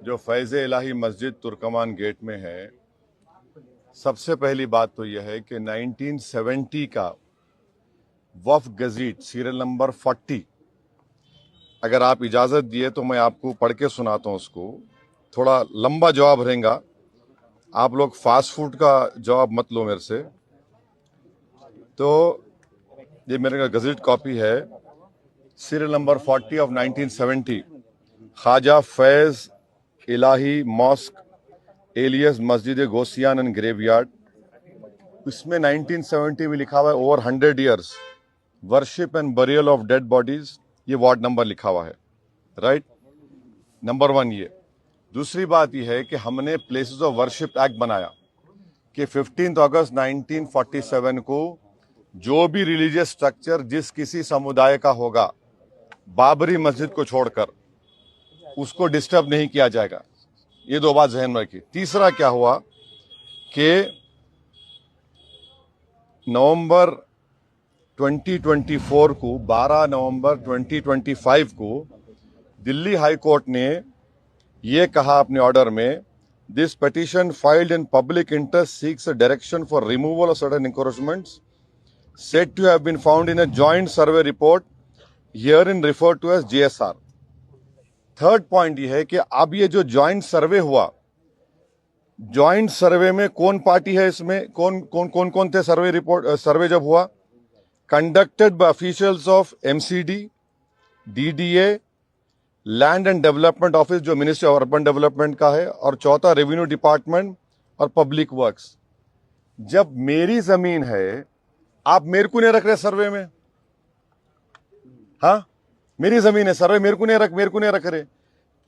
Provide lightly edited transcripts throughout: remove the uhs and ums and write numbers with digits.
जो फैज़ इलाही मस्जिद तुर्कमान गेट में है, सबसे पहली बात तो यह है कि 1970 का वफ़ गज़ीट सीरियल नंबर 40, अगर आप इजाज़त दिए तो मैं आपको पढ़ के सुनाता हूँ उसको। थोड़ा लंबा जवाब रहेगा, आप लोग फास्ट फूड का जवाब मत लो मेरे से। तो ये मेरे गज़ीट कॉपी है, serial number 40 of 1970, Khwaja Faiz Ilahi mosque alias Masjid Gausiyan and graveyard. इसमें 1970 में लिखा हुआ है over 100 years worship and burial of dead bodies. ये वार्ड नंबर लिखा हुआ है, राइट। नंबर 1 ये। दूसरी बात यह है कि हमने प्लेसेस ऑफ वर्शिप एक्ट बनाया कि 15 अगस्त 1947 को जो भी रिलीजियस स्ट्रक्चर जिस किसी समुदाय का होगा, बाबरी मस्जिद को छोड़कर, उसको डिस्टर्ब नहीं किया जाएगा। ये 2 बात जहन में रखी। तीसरा क्या हुआ कि नवंबर 2024 को 12 नवंबर 2025 को दिल्ली हाई कोर्ट ने ये कहा अपने ऑर्डर में, this petition filed in public interest seeks a direction for removal of certain encroachments said to have been found in a joint survey report herein referred to as JSR। Third point ये है कि अब ये जो joint सर्वे हुआ, joint सर्वे में कौन party है, इसमें कौन थे सर्वे रिपोर्ट सर्वे जब हुआ, conducted by officials of MCD, DDA, land and development office जो मिनिस्ट्री ऑफ अर्बन डेवलपमेंट का है, और चौथा रेवेन्यू डिपार्टमेंट और पब्लिक वर्क्स। जब मेरी जमीन है, आप मेरे को नहीं रख रहे सर्वे में। हाँ, मेरी जमीन है, सर्वे मेरे को नहीं रख रहे।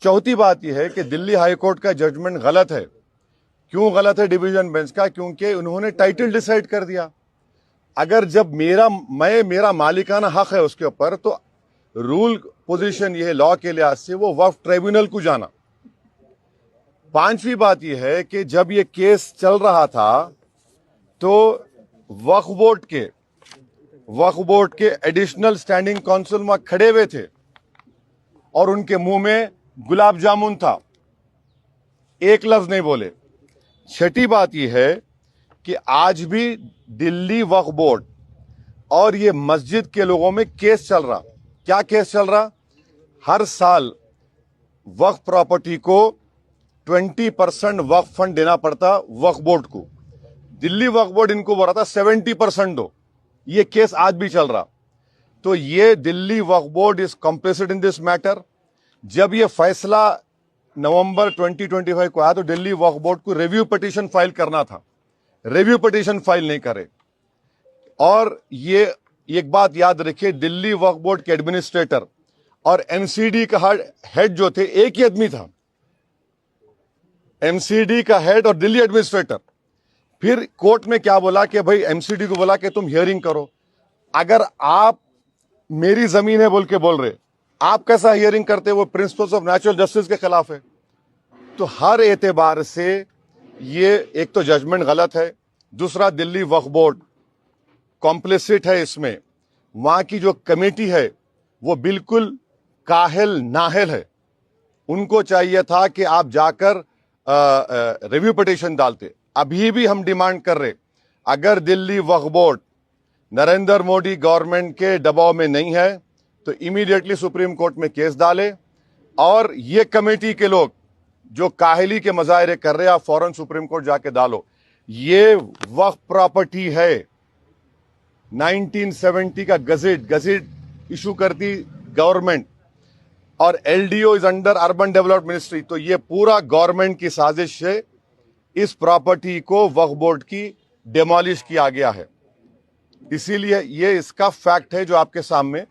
चौथी बात यह है कि दिल्ली हाई कोर्ट का जजमेंट गलत है। क्यों गलत है डिवीजन बेंच का? क्योंकि उन्होंने टाइटल डिसाइड कर दिया। अगर जब मेरा मालिकाना हक है उसके ऊपर, तो रूल पोजीशन यह है लॉ के लिहाज से वो वक्फ ट्राइब्यूनल को जाना। पांचवी बात यह है कि जब ये केस चल रहा था तो वक्फ बोर्ड के एडिशनल स्टैंडिंग काउंसिल में खड़े हुए थे और उनके मुंह में गुलाब जामुन था, एक लफ्ज नहीं बोले। छठी बात यह है कि आज भी दिल्ली वक्फ बोर्ड और ये मस्जिद के लोगों में केस चल रहा। क्या केस चल रहा? हर साल वक्फ प्रॉपर्टी को 20% वक्फ फंड देना पड़ता वक्फ बोर्ड को। दिल्ली वक्फ बोर्ड इनको बोल रहा था 70% दो। ये केस आज भी चल रहा। तो ये Delhi Waqf board is complicit in this matter. जब ये फैसला नवंबर 2025 को आया तो दिल्ली वक्फ बोर्ड को रिव्यू पिटीशन फाइल करना था, रिव्यू पिटीशन फाइल नहीं करे। और ये एक बात याद रखिए, दिल्ली वक्फ बोर्ड के एडमिनिस्ट्रेटर और MCD का हेड जो थे, एक ही आदमी था। MCD का हेड और दिल्ली एडमिनिस्ट्रेटर। फिर कोर्ट में क्या बोला कि भाई MCD को बोला कि तुम हियरिंग करो। अगर आप मेरी जमीन है बोल के बोल रहे, आप कैसा हियरिंग करते? वो प्रिंसिपल्स ऑफ नेचुरल जस्टिस के खिलाफ है। तो हर एतबार से ये एक तो जजमेंट गलत है, दूसरा दिल्ली वक्फ बोर्ड कॉम्प्लिसिट है इसमें। वहां की जो कमेटी है वो बिल्कुल काहिल नाहिल है। उनको चाहिए था कि आप जाकर रिव्यू पिटीशन डालते। अभी भी हम डिमांड कर रहे, अगर दिल्ली वक्फ बोर्ड नरेंद्र मोदी गवर्नमेंट के दबाव में नहीं है तो इमीडिएटली सुप्रीम कोर्ट में केस डाले, और ये कमेटी के लोग जो काहिली के मजाहरे कर रहे हैं, आप फौरन सुप्रीम कोर्ट जाके डालो। ये वक्फ प्रॉपर्टी है। 1970 का गजेट इशू करती गवर्नमेंट, और LDO is under urban development ministry. तो ये पूरा गवर्नमेंट की साजिश है, इस प्रॉपर्टी को वक्फ बोर्ड की डिमोलिश किया गया है। इसीलिए ये इसका फैक्ट है जो आपके सामने